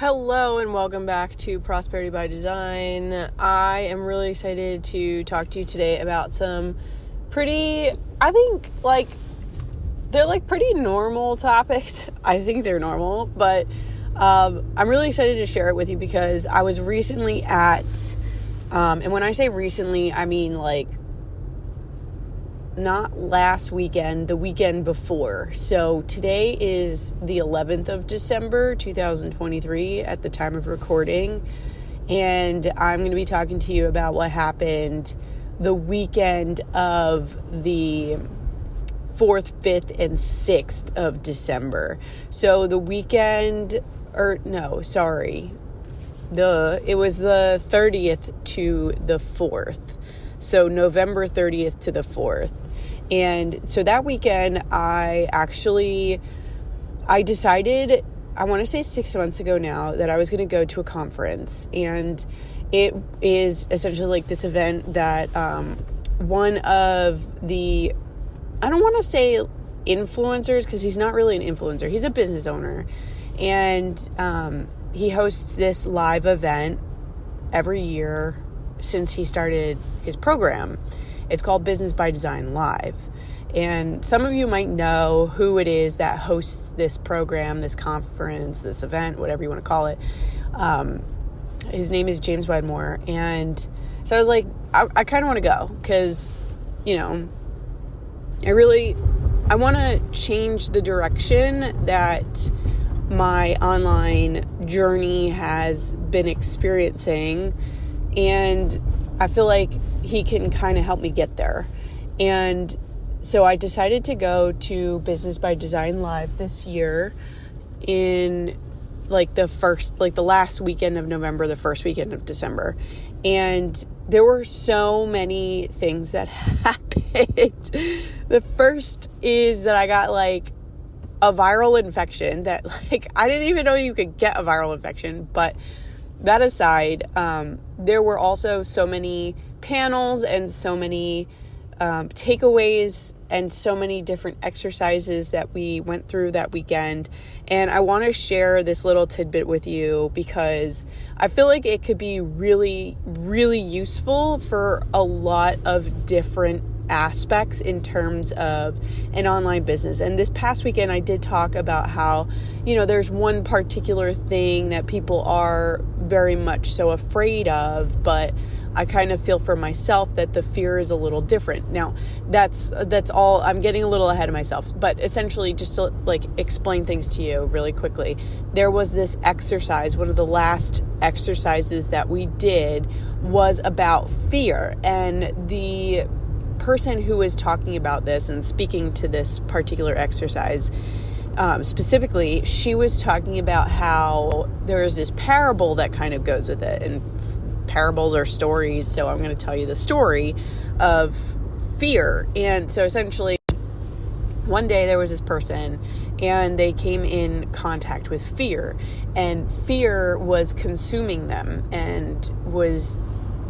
Hello and welcome back to Prosperity by Design. I am really excited to talk to you today about some pretty, they're pretty normal topics. I think they're normal, but I'm really excited to share it with you because I was recently at, and when I say recently, I mean not last weekend, the weekend before. So today is the 11th of December, 2023 at the time of recording. And I'm going to be talking to you about what happened the weekend of the 4th, 5th, and 6th of December. So the weekend, it was the 30th to the 4th. So November 30th to the 4th. And so that weekend, I decided, I want to say 6 months ago now, that I was going to go to a conference. And it is essentially like this event that one of the, I don't want to say influencers, because he's not really an influencer. He's a business owner. And he hosts this live event every year since he started his program. It's called Business by Design Live. And some of you might know who it is that hosts this program, this conference, this event, whatever you want to call it. His name is James Wedmore. And so I was like, I kind of want to go because, I want to change the direction that my online journey has been experiencing. And I feel like he can kind of help me get there. And so I decided to go to Business by Design Live this year in the last weekend of November, the first weekend of December. And there were so many things that happened. The first is that I got a viral infection that I didn't even know you could get a viral infection, but that aside, there were also so many panels and so many takeaways and so many different exercises that we went through that weekend. And I want to share this little tidbit with you because I feel like it could be really, really useful for a lot of different aspects in terms of an online business. And this past weekend, I did talk about how, there's one particular thing that people are very much so afraid of, but I kind of feel for myself that the fear is a little different. Now, that's all. I'm getting a little ahead of myself, but essentially just to explain things to you really quickly. There was this exercise, one of the last exercises that we did was about fear, and the person who is talking about this and speaking to this particular exercise, specifically, she was talking about how there is this parable that kind of goes with it. And parables are stories, so I'm going to tell you the story of fear. And so essentially, one day there was this person and they came in contact with fear, and fear was consuming them and was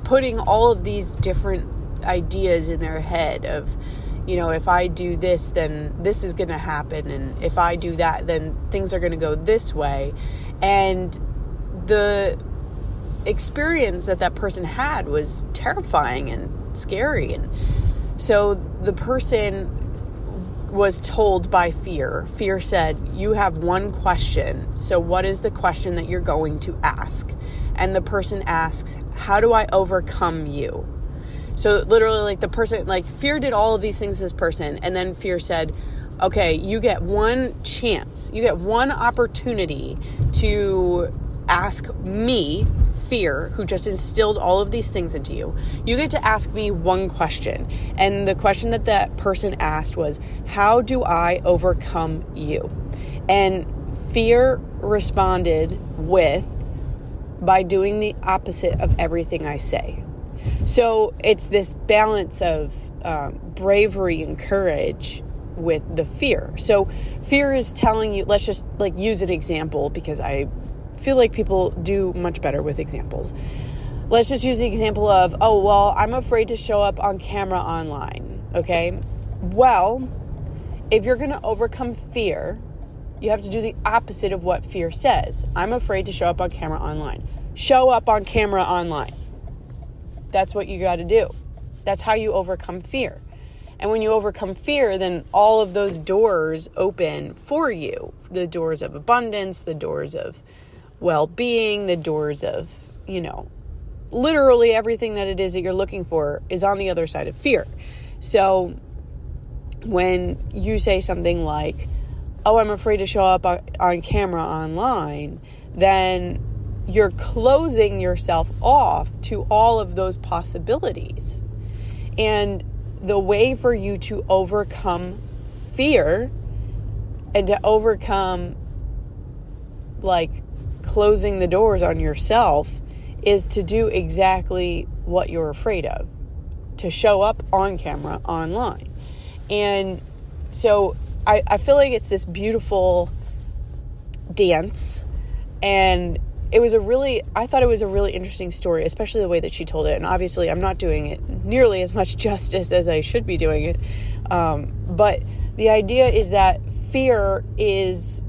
putting all of these different ideas in their head of, if I do this, then this is going to happen. And if I do that, then things are going to go this way. And the experience that person had was terrifying and scary. And so the person was told by fear. Fear said, you have one question. So what is the question that you're going to ask? And the person asks, how do I overcome you? So literally the person, fear did all of these things to this person. And then fear said, okay, you get one chance. You get one opportunity to ask me, fear, who just instilled all of these things into you. You get to ask me one question. And the question that person asked was, how do I overcome you? And fear responded by doing the opposite of everything I say. So it's this balance of bravery and courage with the fear. So fear is telling you, let's just use an example because I feel like people do much better with examples. Let's just use the example of, I'm afraid to show up on camera online. Okay. Well, if you're going to overcome fear, You have to do the opposite of what fear says. I'm afraid to show up on camera online. Show up on camera online. That's what you got to do. That's how you overcome fear. And when you overcome fear, then all of those doors open for you. The doors of abundance, the doors of well-being, the doors of, literally everything that it is that you're looking for is on the other side of fear. So when you say something like, oh, I'm afraid to show up on camera online, then you're closing yourself off to all of those possibilities. And the way for you to overcome fear and to overcome closing the doors on yourself is to do exactly what you're afraid of, to show up on camera online. And so I feel like it's this beautiful dance, and I thought it was a really interesting story, especially the way that she told it. And obviously I'm not doing it nearly as much justice as I should be doing it. But the idea is that fear is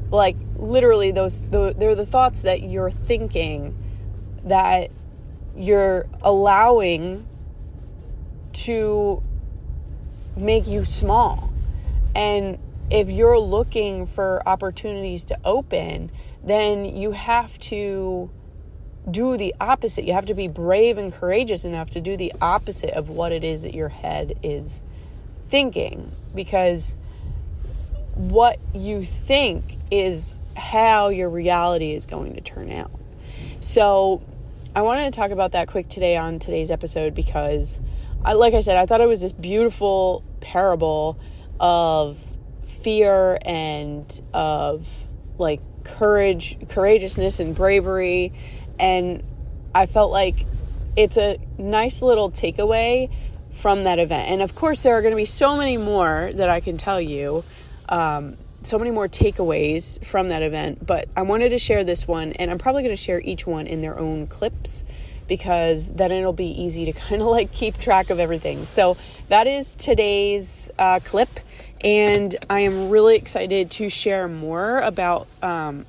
literally they're the thoughts that you're thinking that you're allowing to make you small. And if you're looking for opportunities to open, then you have to do the opposite. You have to be brave and courageous enough to do the opposite of what it is that your head is thinking, because what you think is how your reality is going to turn out. So I wanted to talk about that quick today on today's episode, because like I said, I thought it was this beautiful parable of fear and of courageousness and bravery. And I felt like it's a nice little takeaway from that event. And of course, there are going to be so many more that I can tell you, so many more takeaways from that event. But I wanted to share this one, and I'm probably going to share each one in their own clips, because then it'll be easy to kind of keep track of everything. So that is today's clip. And I am really excited to share more about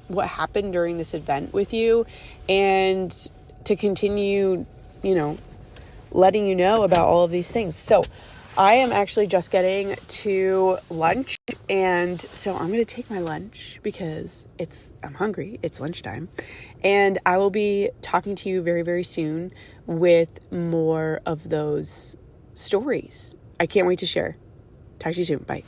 what happened during this event with you, and to continue, letting you know about all of these things. So I am actually just getting to lunch, and so I'm going to take my lunch because I'm hungry. It's lunchtime, and I will be talking to you very, very soon with more of those stories. I can't wait to share. Talk to you soon. Bye.